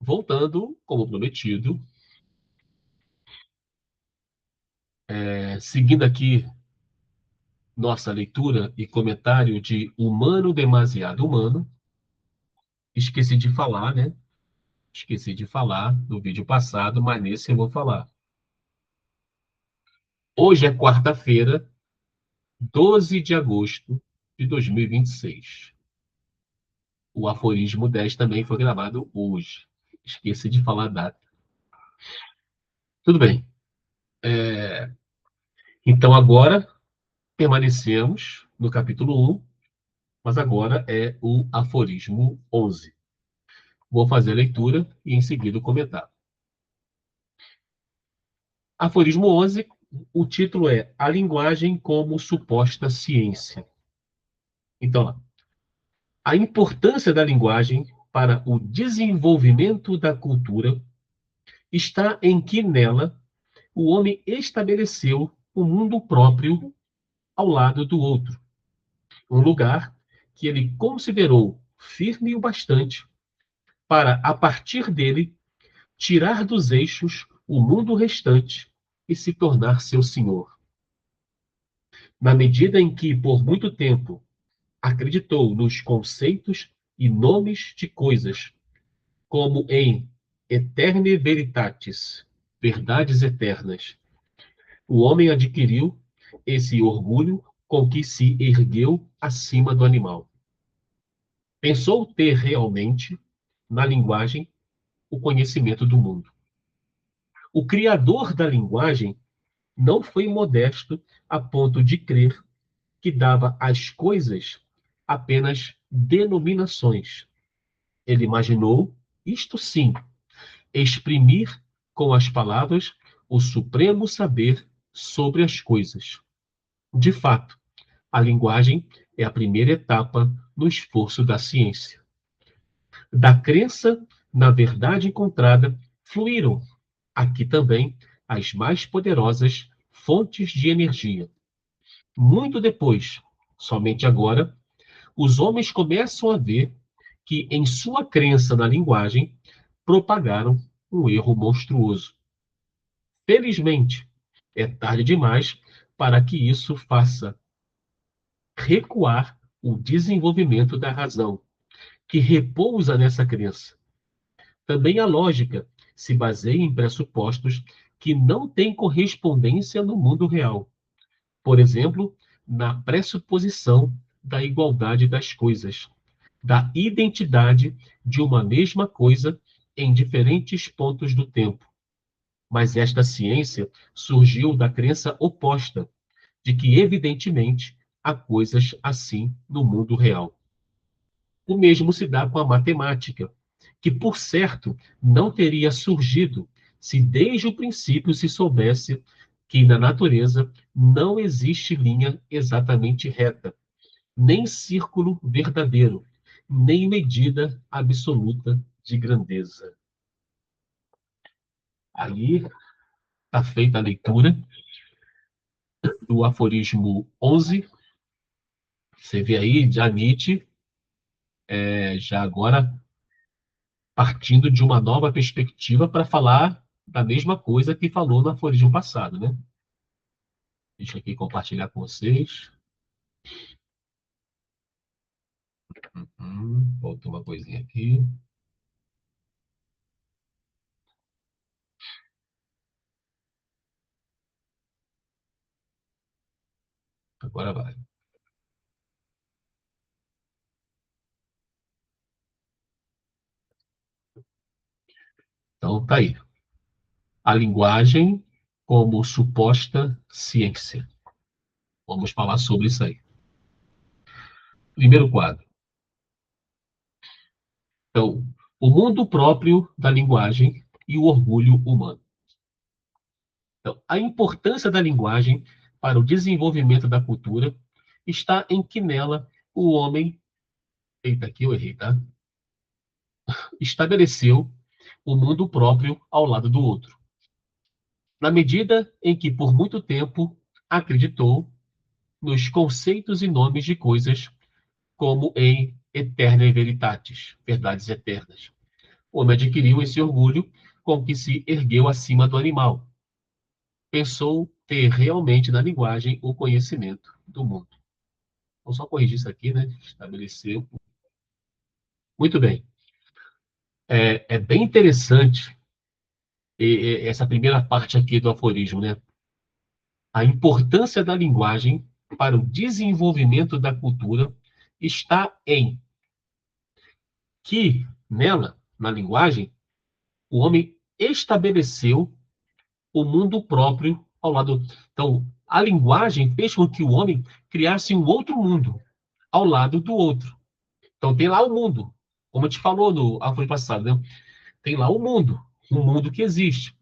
Voltando, como prometido, seguindo aqui nossa leitura e comentário de Humano Demasiado Humano, esqueci de falar, né? Esqueci de falar no vídeo passado, mas nesse eu vou falar. Hoje é quarta-feira, 12 de agosto de 2026. O Aforismo 10 também foi gravado hoje. Esqueci de falar a data. Tudo bem. Então agora permanecemos no capítulo 1, mas agora é o Aforismo 11. Vou fazer a leitura e em seguida o comentário. Aforismo 11, o título é A Linguagem como Suposta Ciência. Então, a importância da linguagem para o desenvolvimento da cultura está em que nela o homem estabeleceu um mundo próprio ao lado do outro, um lugar que ele considerou firme o bastante para, a partir dele, tirar dos eixos o mundo restante e se tornar seu senhor. Na medida em que, por muito tempo, acreditou nos conceitos e nomes de coisas, como em Eterne Veritatis, verdades eternas, o homem adquiriu esse orgulho com que se ergueu acima do animal. Pensou ter realmente, na linguagem, o conhecimento do mundo. O criador da linguagem não foi modesto a ponto de crer que dava às coisas apenas denominações. Ele imaginou, isto sim, exprimir com as palavras o supremo saber sobre as coisas. De fato, a linguagem é a primeira etapa no esforço da ciência. Da crença na verdade encontrada, fluíram aqui também as mais poderosas fontes de energia. Muito depois, somente agora, os homens começam a ver que, em sua crença na linguagem, propagaram um erro monstruoso. Felizmente, é tarde demais para que isso faça recuar o desenvolvimento da razão, que repousa nessa crença. Também a lógica se baseia em pressupostos que não têm correspondência no mundo real. Por exemplo, na pressuposição da igualdade das coisas, da identidade de uma mesma coisa em diferentes pontos do tempo. Mas esta ciência surgiu da crença oposta, de que, evidentemente, há coisas assim no mundo real. O mesmo se dá com a matemática, que, por certo, não teria surgido se desde o princípio se soubesse que na natureza não existe linha exatamente reta, nem círculo verdadeiro, nem medida absoluta de grandeza. Aí está feita a leitura do aforismo 11. Você vê aí, já Nietzsche, já agora partindo de uma nova perspectiva para falar da mesma coisa que falou no aforismo passado, né? Deixa eu aqui compartilhar com vocês. Faltou uma coisinha aqui. Agora vai. Então, tá aí. A linguagem como suposta ciência. Vamos falar sobre isso aí. Primeiro quadro. Então, o mundo próprio da linguagem e o orgulho humano. Então, a importância da linguagem para o desenvolvimento da cultura está em que nela o homem, eita, aqui eu errei, tá? Estabeleceu o mundo próprio ao lado do outro. Na medida em que, por muito tempo, acreditou nos conceitos e nomes de coisas, como em Eterna Veritatis, verdades eternas, O homem adquiriu esse orgulho com que se ergueu acima do animal. Pensou ter realmente na linguagem o conhecimento do mundo. Vou só corrigir isso aqui, né? Estabeleceu. Muito bem. É bem interessante essa primeira parte aqui do aforismo, né? A importância da linguagem para o desenvolvimento da cultura está em que, nela, na linguagem, o homem estabeleceu o mundo próprio ao lado. Então, a linguagem fez com que o homem criasse um outro mundo ao lado do outro. Então, tem lá o mundo, como a gente falou no aforismo passado, né? Tem lá o mundo que existe.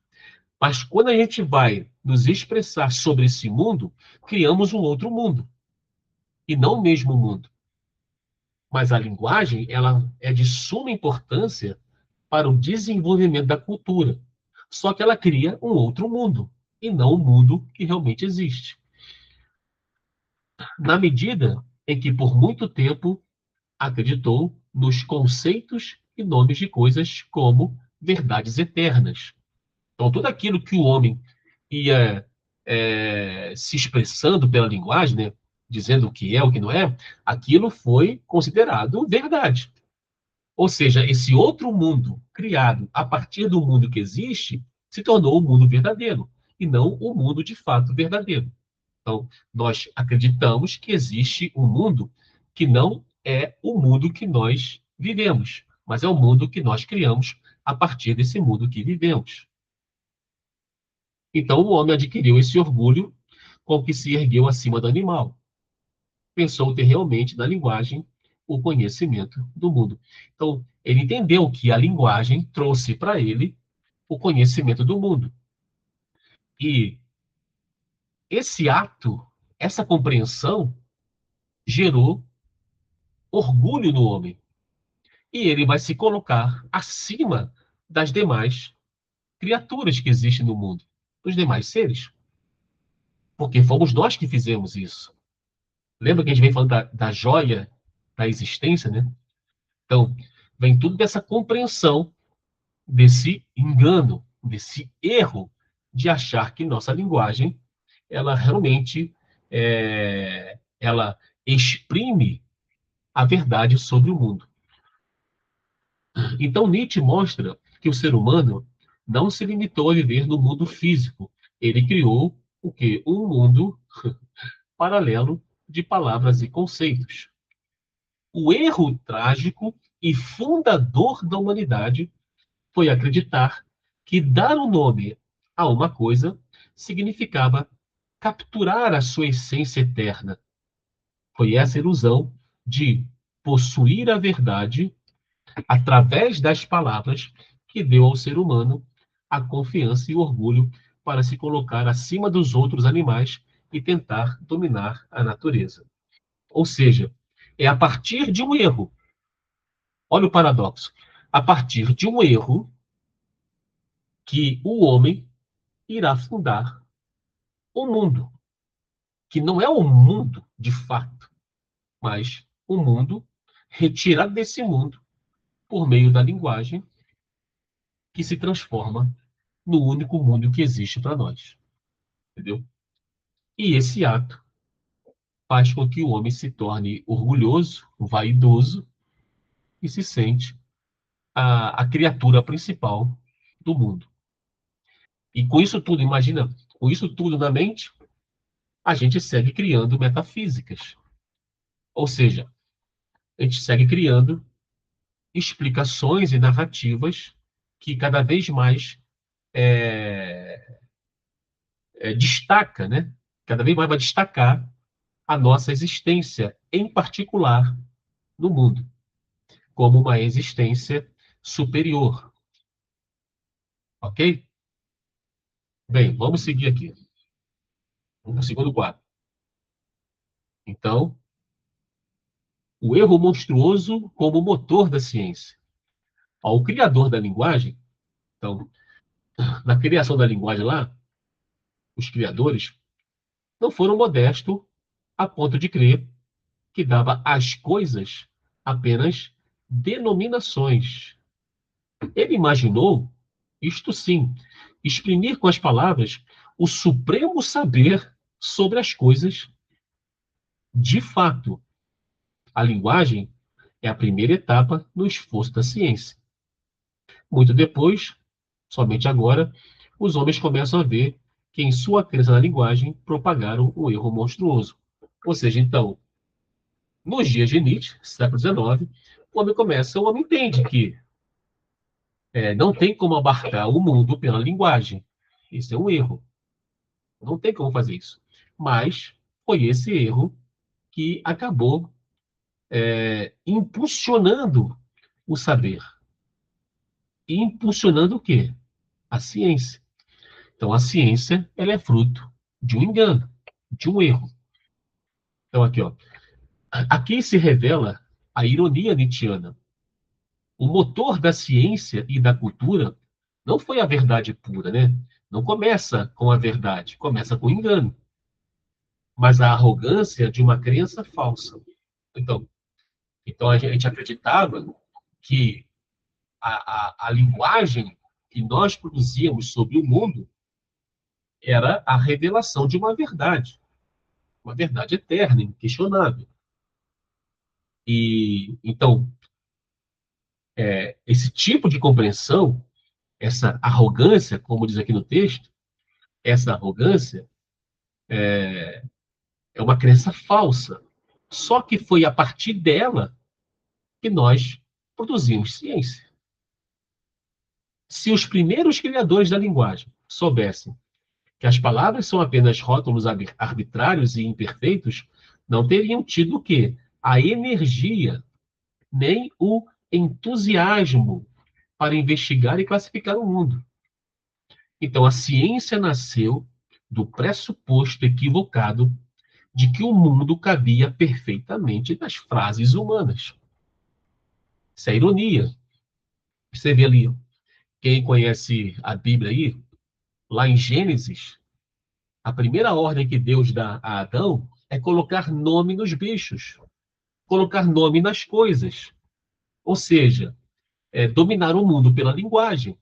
Mas quando a gente vai nos expressar sobre esse mundo, criamos um outro mundo, e não o mesmo mundo. Mas a linguagem, ela é de suma importância para o desenvolvimento da cultura. Só que ela cria um outro mundo, e não o mundo que realmente existe. Na medida em que, por muito tempo, acreditou nos conceitos e nomes de coisas como verdades eternas. Então, tudo aquilo que o homem ia se expressando pela linguagem, né, dizendo o que é, o que não é, aquilo foi considerado verdade. Ou seja, esse outro mundo criado a partir do mundo que existe se tornou o mundo verdadeiro e não o mundo de fato verdadeiro. Então, nós acreditamos que existe um mundo que não é o mundo que nós vivemos, mas é o mundo que nós criamos a partir desse mundo que vivemos. Então, o homem adquiriu esse orgulho com que se ergueu acima do animal. Pensou ter realmente na linguagem o conhecimento do mundo. Então, ele entendeu que a linguagem trouxe para ele o conhecimento do mundo. E esse ato, essa compreensão, gerou orgulho no homem. E ele vai se colocar acima das demais criaturas que existem no mundo, dos demais seres. Porque fomos nós que fizemos isso. Lembra que a gente vem falando da joia da existência, né? Então, vem tudo dessa compreensão, desse engano, desse erro de achar que nossa linguagem, ela realmente ela exprime a verdade sobre o mundo. Então, Nietzsche mostra que o ser humano não se limitou a viver no mundo físico. Ele criou o quê? Um mundo paralelo de palavras e conceitos. O erro trágico e fundador da humanidade foi acreditar que dar um nome a uma coisa significava capturar a sua essência eterna. Foi essa ilusão de possuir a verdade através das palavras que deu ao ser humano a confiança e o orgulho para se colocar acima dos outros animais e tentar dominar a natureza. Ou seja, é a partir de um erro. Olha o paradoxo. A partir de um erro que o homem irá fundar um mundo, que não é um mundo de fato, mas um mundo retirado desse mundo por meio da linguagem que se transforma no único mundo que existe para nós. Entendeu? E esse ato faz com que o homem se torne orgulhoso, vaidoso e se sente a criatura principal do mundo. E com isso tudo, imagina, com isso tudo na mente, a gente segue criando metafísicas. Ou seja, a gente segue criando explicações e narrativas que cada vez mais destaca, né? Cada vez mais vai destacar a nossa existência, em particular no mundo, como uma existência superior. Ok? Bem, vamos seguir aqui. No segundo quadro. Então, o erro monstruoso como motor da ciência. O criador da linguagem, então, na criação da linguagem lá, os criadores não foram modestos a ponto de crer que dava às coisas apenas denominações. Ele imaginou, isto sim, exprimir com as palavras o supremo saber sobre as coisas de fato. A linguagem é a primeira etapa no esforço da ciência. Muito depois, somente agora, os homens começam a ver que em sua crença na linguagem propagaram um erro monstruoso. Ou seja, então, nos dias de Nietzsche, século XIX, o homem entende que não tem como abarcar o mundo pela linguagem. Isso é um erro. Não tem como fazer isso. Mas foi esse erro que acabou impulsionando o saber. E impulsionando o quê? A ciência. Então, a ciência ela é fruto de um engano, de um erro. Então, aqui, ó, aqui se revela a ironia nietzschiana. O motor da ciência e da cultura não foi a verdade pura, né? Não começa com a verdade, começa com o engano, mas a arrogância de uma crença falsa. Então, então, a gente acreditava que a linguagem que nós produzíamos sobre o mundo era a revelação de uma verdade eterna, inquestionável. E então, esse tipo de compreensão, essa arrogância, como diz aqui no texto, essa arrogância é uma crença falsa. Só que foi a partir dela que nós produzimos ciência. Se os primeiros criadores da linguagem soubessem que as palavras são apenas rótulos arbitrários e imperfeitos, não teriam tido o quê? A energia, nem o entusiasmo para investigar e classificar o mundo. Então, a ciência nasceu do pressuposto equivocado de que o mundo cabia perfeitamente nas frases humanas. Isso é ironia. Você vê ali, quem conhece a Bíblia aí, lá em Gênesis, a primeira ordem que Deus dá a Adão é colocar nome nos bichos, colocar nome nas coisas. Ou seja, dominar o mundo pela linguagem.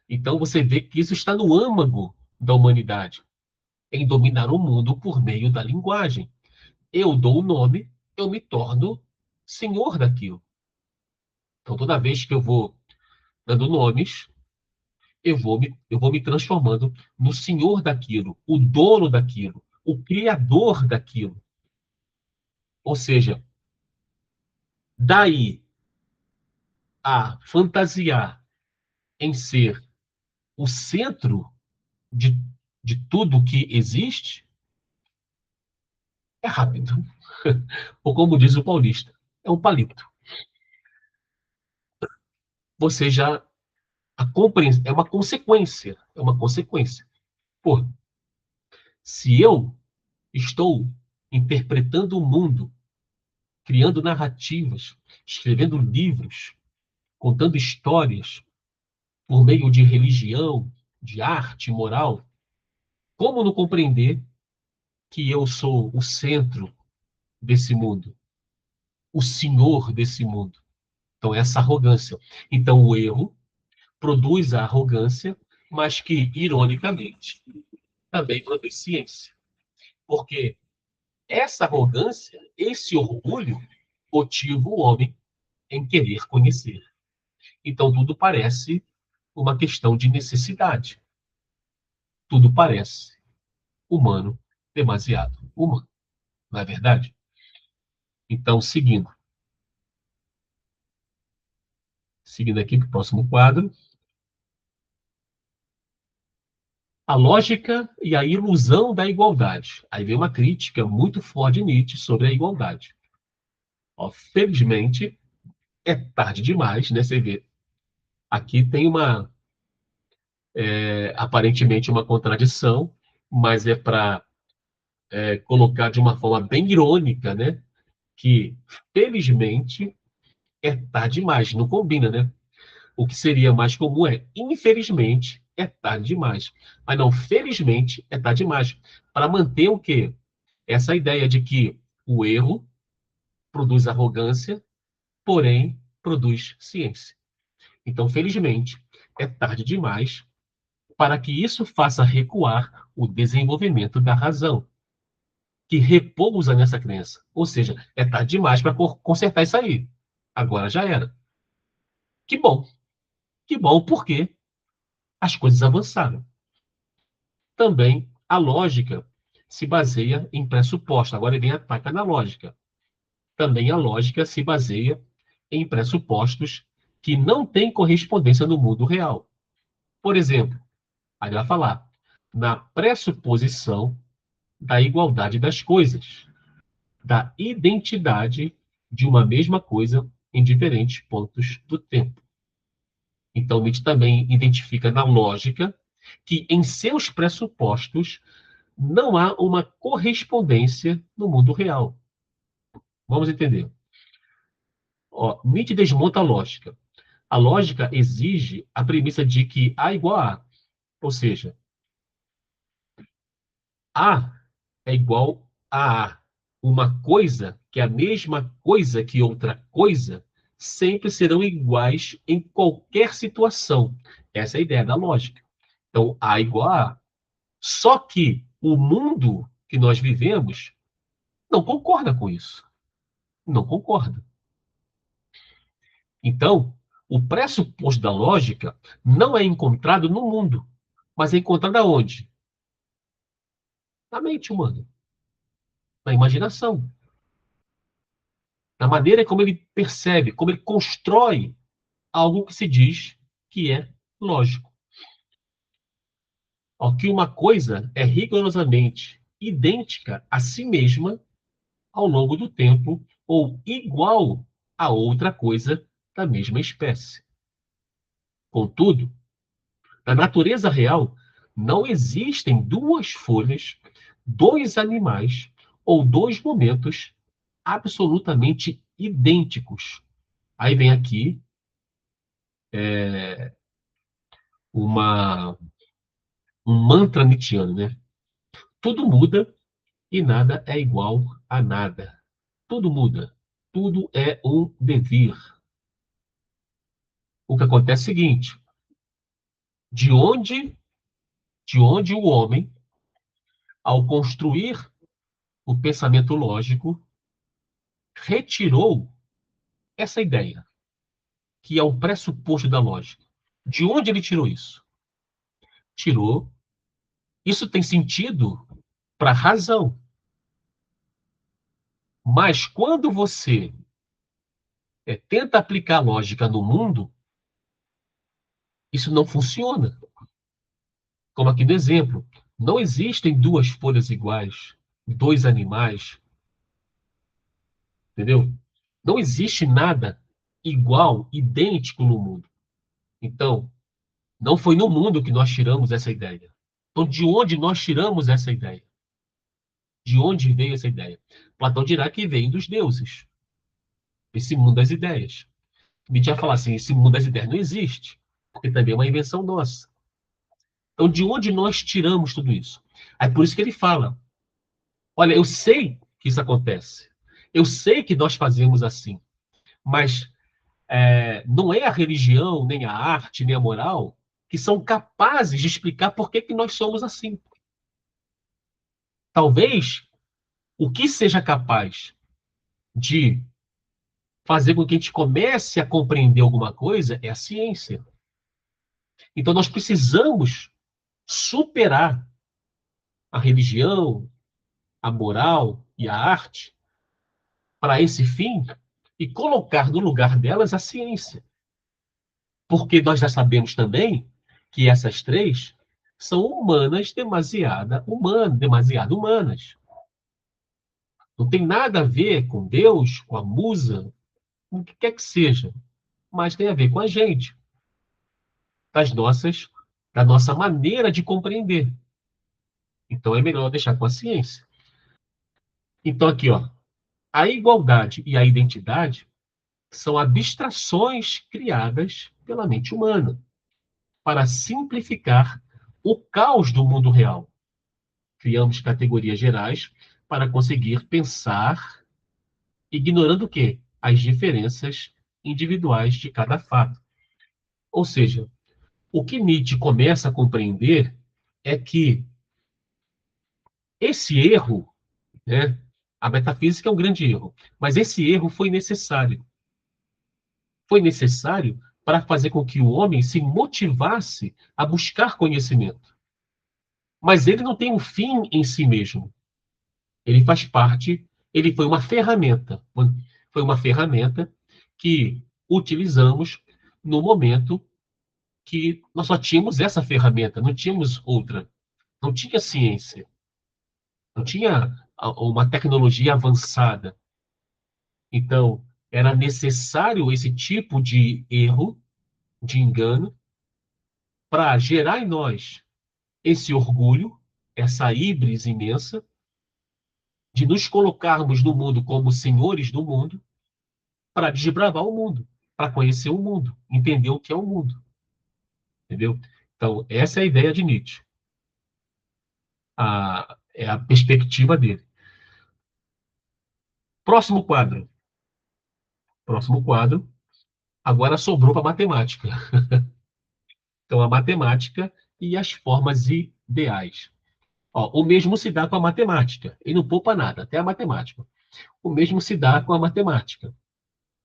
Então você vê que isso está no âmago da humanidade, em dominar o mundo por meio da linguagem. Eu dou o nome, eu me torno senhor daquilo. Então toda vez que eu vou dando nomes, eu vou me transformando no senhor daquilo, o dono daquilo, o criador daquilo. Ou seja, daí a fantasiar em ser o centro de, de tudo que existe, é rápido. Ou como diz o paulista, é um palito. Você já a compreensão é uma consequência, é uma consequência. Pô, se eu estou interpretando o mundo, criando narrativas, escrevendo livros, contando histórias por meio de religião, de arte, moral, como não compreender que eu sou o centro desse mundo, o senhor desse mundo? Então, essa arrogância. Então, o erro produz a arrogância, mas que, ironicamente, também produz ciência. Porque essa arrogância, esse orgulho, motiva o homem em querer conhecer. Então, tudo parece uma questão de necessidade. Tudo parece humano, demasiado humano. Não é verdade? Então, seguindo aqui para o próximo quadro, a lógica e a ilusão da igualdade. Aí vem uma crítica muito forte de Nietzsche sobre a igualdade. Ó, felizmente, é tarde demais, né? Você vê, aqui tem aparentemente uma contradição, mas é para colocar de uma forma bem irônica, né? Que, felizmente, é tarde demais. Não combina, né? O que seria mais comum é, infelizmente, é tarde demais. Mas não, felizmente, é tarde demais. Para manter o quê? Essa ideia de que o erro produz arrogância, porém produz ciência. Então, felizmente, é tarde demais para que isso faça recuar o desenvolvimento da razão, que repousa nessa crença. Ou seja, é tarde demais para consertar isso aí. Agora já era. Que bom. Que bom, porque as coisas avançaram. Também a lógica se baseia em pressuposto. Agora vem a ataque na lógica. Também a lógica se baseia em pressupostos que não têm correspondência no mundo real. Por exemplo, aí vai falar na pressuposição da igualdade das coisas, da identidade de uma mesma coisa em diferentes pontos do tempo. Então, Nietzsche também identifica na lógica que em seus pressupostos não há uma correspondência no mundo real. Vamos entender. Ó, Nietzsche desmonta a lógica. A lógica exige a premissa de que A igual a A. Ou seja, A é igual a A. Uma coisa que é a mesma coisa que outra coisa sempre serão iguais em qualquer situação. Essa é a ideia da lógica. Então, A igual a A. Só que o mundo que nós vivemos não concorda com isso. Não concorda. Então, o pressuposto da lógica não é encontrado no mundo, mas é encontrado aonde? Na mente humana, na imaginação, na maneira como ele percebe, como ele constrói algo que se diz que é lógico. Ó, que uma coisa é rigorosamente idêntica a si mesma ao longo do tempo ou igual a outra coisa da mesma espécie. Contudo, na natureza real, não existem duas folhas, dois animais ou dois momentos absolutamente idênticos. Aí vem aqui uma, um mantra nietzschiano, né? Tudo muda e nada é igual a nada. Tudo muda. Tudo é um devir. O que acontece é o seguinte: de onde, de onde o homem, ao construir o pensamento lógico, retirou essa ideia, que é o pressuposto da lógica. De onde ele tirou isso? Tirou. Isso tem sentido para a razão. Mas quando você tenta aplicar a lógica no mundo, isso não funciona. Como aqui no exemplo, não existem duas folhas iguais, dois animais, entendeu? Não existe nada igual, idêntico no mundo. Então, não foi no mundo que nós tiramos essa ideia. Então, de onde nós tiramos essa ideia? De onde veio essa ideia? Platão dirá que vem dos deuses. Esse mundo das ideias. Nietzsche vai falar assim, esse mundo das ideias não existe, porque também é uma invenção nossa. Então, de onde nós tiramos tudo isso? Aí por isso que ele fala, olha, eu sei que isso acontece. Eu sei que nós fazemos assim. Mas não é a religião, nem a arte, nem a moral que são capazes de explicar por que nós somos assim. Talvez o que seja capaz de fazer com que a gente comece a compreender alguma coisa é a ciência. Então nós precisamos superar a religião, a moral e a arte para esse fim e colocar no lugar delas a ciência. Porque nós já sabemos também que essas três são demasiado humanas. Não tem nada a ver com Deus, com a musa, com o que quer que seja, mas tem a ver com a gente, das nossas, da nossa maneira de compreender. Então é melhor deixar com a ciência. Então aqui, ó, a igualdade e a identidade são abstrações criadas pela mente humana para simplificar o caos do mundo real. Criamos categorias gerais para conseguir pensar, ignorando o quê? As diferenças individuais de cada fato. Ou seja, o que Nietzsche começa a compreender é que esse erro, né, a metafísica é um grande erro, mas esse erro foi necessário. Foi necessário para fazer com que o homem se motivasse a buscar conhecimento. Mas ele não tem um fim em si mesmo. Ele faz parte, ele foi uma ferramenta. Foi uma ferramenta que utilizamos no momento que nós só tínhamos essa ferramenta, não tínhamos outra. Não tinha ciência, não tinha uma tecnologia avançada. Então, era necessário esse tipo de erro, de engano, para gerar em nós esse orgulho, essa híbris imensa, de nos colocarmos no mundo como senhores do mundo, para desbravar o mundo, para conhecer o mundo, entender o que é o mundo. Entendeu? Então, essa é a ideia de Nietzsche. É a perspectiva dele. Próximo quadro. Próximo quadro. Agora sobrou para a matemática. Então, a matemática e as formas ideais. Ó, o mesmo se dá com a matemática. E não poupa nada, até a matemática. O mesmo se dá com a matemática.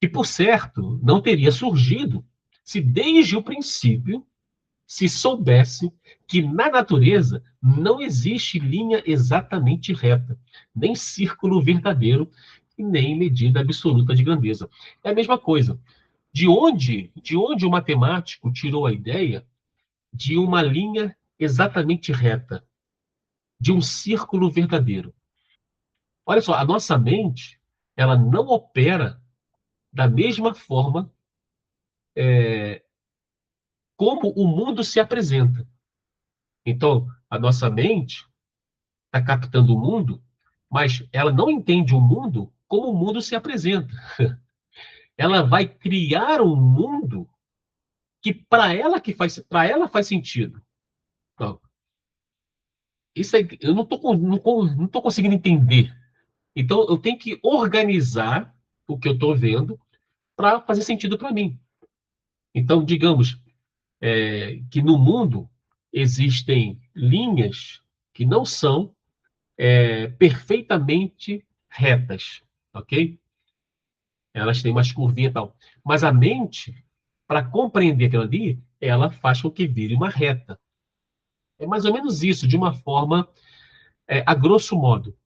Que, por certo, não teria surgido se desde o princípio se soubesse que na natureza não existe linha exatamente reta, nem círculo verdadeiro e nem medida absoluta de grandeza. É a mesma coisa. De onde o matemático tirou a ideia de uma linha exatamente reta, de um círculo verdadeiro? Olha só, a nossa mente, ela não opera da mesma forma como o mundo se apresenta. Então, a nossa mente está captando o mundo, mas ela não entende o mundo como o mundo se apresenta. Ela vai criar um mundo que para ela faz sentido. Então, isso é, eu não tô conseguindo entender. Então, eu tenho que organizar o que eu estou vendo para fazer sentido para mim. Então, digamos que no mundo existem linhas que não são perfeitamente retas, ok? Elas têm mais curvinha e tal. Mas a mente, para compreender aquilo ali, ela faz com que vire uma reta. É mais ou menos isso, de uma forma, a grosso modo.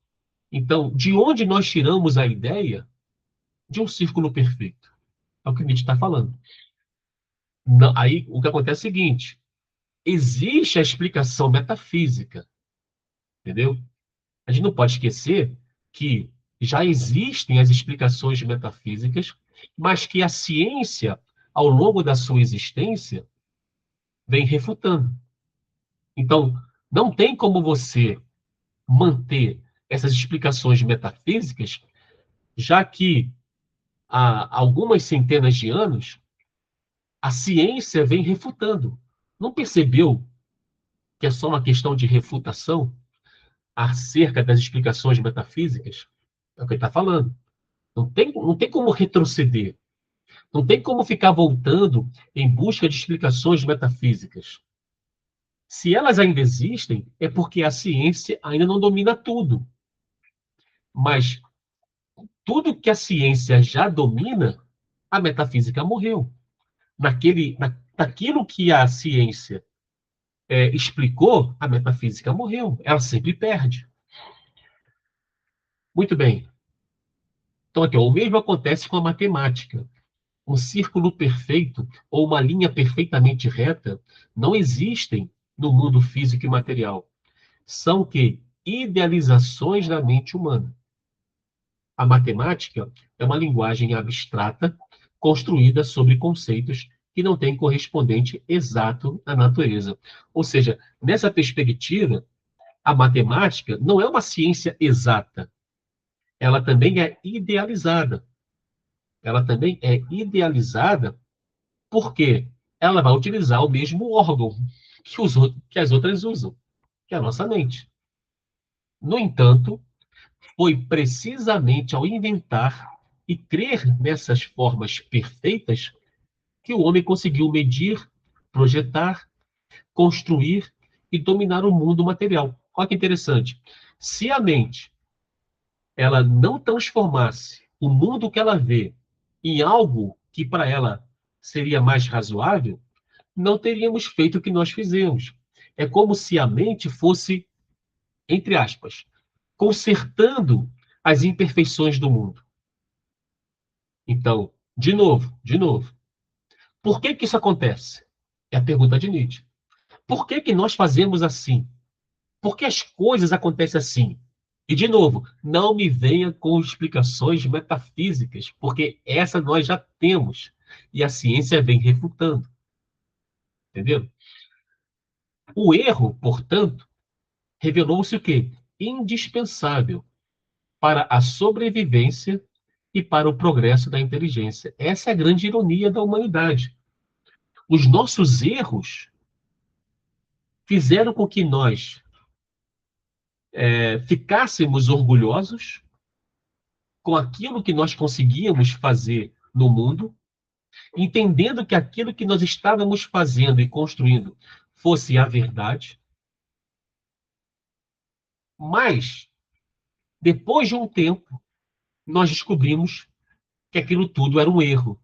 Então, de onde nós tiramos a ideia de um círculo perfeito? É o que Nietzsche está falando. Não, aí, o que acontece é o seguinte, existe a explicação metafísica, entendeu? A gente não pode esquecer que já existem as explicações metafísicas, mas que a ciência, ao longo da sua existência, vem refutando. Então, não tem como você manter essas explicações metafísicas, já que há algumas centenas de anos a ciência vem refutando. Não percebeu que é só uma questão de refutação acerca das explicações metafísicas? É o que ele está falando. Não tem como retroceder. Não tem como ficar voltando em busca de explicações metafísicas. Se elas ainda existem, é porque a ciência ainda não domina tudo. Mas tudo que a ciência já domina, a metafísica morreu. Naquilo que a ciência explicou, a metafísica morreu. Ela sempre perde. Muito bem. Então, aqui, ó, o mesmo acontece com a matemática. Um círculo perfeito ou uma linha perfeitamente reta não existem no mundo físico e material. São que idealizações da mente humana. A matemática é uma linguagem abstrata construída sobre conceitos que não têm correspondente exato na natureza. Ou seja, nessa perspectiva, a matemática não é uma ciência exata. Ela também é idealizada. Ela também é idealizada porque ela vai utilizar o mesmo órgão que as outras usam, que é a nossa mente. No entanto, foi precisamente ao inventar e crer nessas formas perfeitas que o homem conseguiu medir, projetar, construir e dominar o mundo material. Olha que interessante. Se a mente ela não transformasse o mundo que ela vê em algo que para ela seria mais razoável, não teríamos feito o que nós fizemos. É como se a mente fosse, entre aspas, consertando as imperfeições do mundo. Então, de novo, por que que isso acontece? É a pergunta de Nietzsche. Por que que nós fazemos assim? Por que as coisas acontecem assim? E, de novo, não me venha com explicações metafísicas, porque essa nós já temos. E a ciência vem refutando. Entendeu? O erro, portanto, revelou-se o quê? Indispensável para a sobrevivência e para o progresso da inteligência. Essa é a grande ironia da humanidade. Os nossos erros fizeram com que nós ficássemos orgulhosos com aquilo que nós conseguíamos fazer no mundo, entendendo que aquilo que nós estávamos fazendo e construindo fosse a verdade, mas, depois de um tempo, nós descobrimos que aquilo tudo era um erro.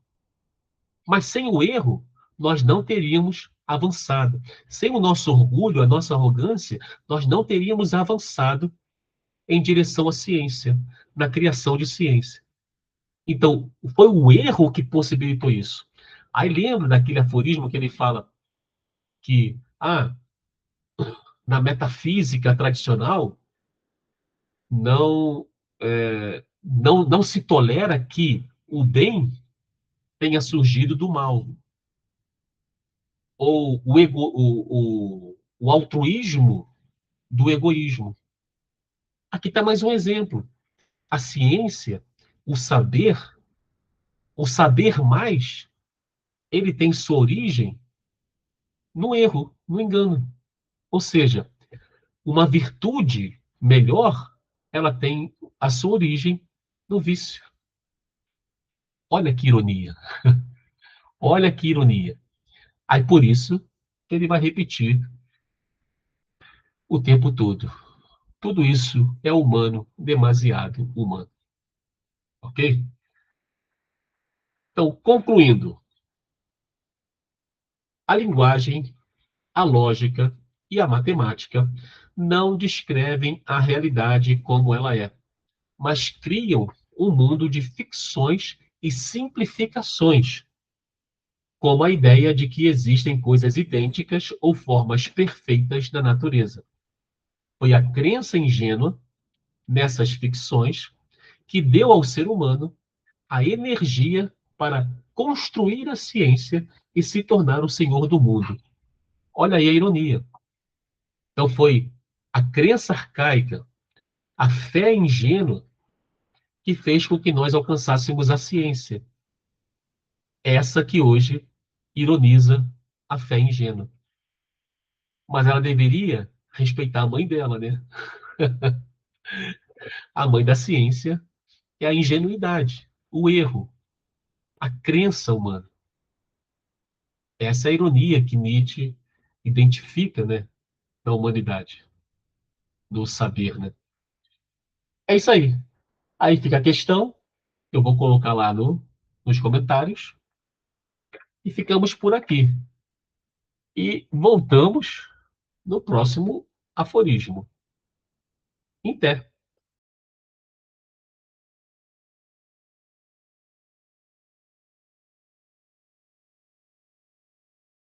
Mas sem o erro, nós não teríamos avançado. Sem o nosso orgulho, a nossa arrogância, nós não teríamos avançado em direção à ciência, na criação de ciência. Então, foi o erro que possibilitou isso. Aí lembra daquele aforismo que ele fala que, na metafísica tradicional, não, não se tolera que o bem tenha surgido do mal. Ou o altruísmo do egoísmo. Aqui está mais um exemplo. A ciência, o saber mais, ele tem sua origem no erro, no engano. Ou seja, uma virtude melhor, ela tem a sua origem no vício. Olha que ironia. Olha que ironia. Aí por isso ele vai repetir o tempo todo. Tudo isso é humano, demasiado humano. Ok? Então, concluindo, a linguagem, a lógica e a matemática não descrevem a realidade como ela é, mas criam um mundo de ficções e simplificações, como a ideia de que existem coisas idênticas ou formas perfeitas da natureza. Foi a crença ingênua nessas ficções que deu ao ser humano a energia para construir a ciência e se tornar o senhor do mundo. Olha aí a ironia. Então foi a crença arcaica, a fé ingênua, que fez com que nós alcançássemos a ciência. Essa que hoje ironiza a fé ingênua. Mas ela deveria respeitar a mãe dela, né? A mãe da ciência é a ingenuidade, o erro, a crença humana. Essa é a ironia que Nietzsche identifica, né, na humanidade, do saber, né? É isso aí. Aí fica a questão, eu vou colocar lá nos comentários, e ficamos por aqui. E voltamos no próximo aforismo. Em pé.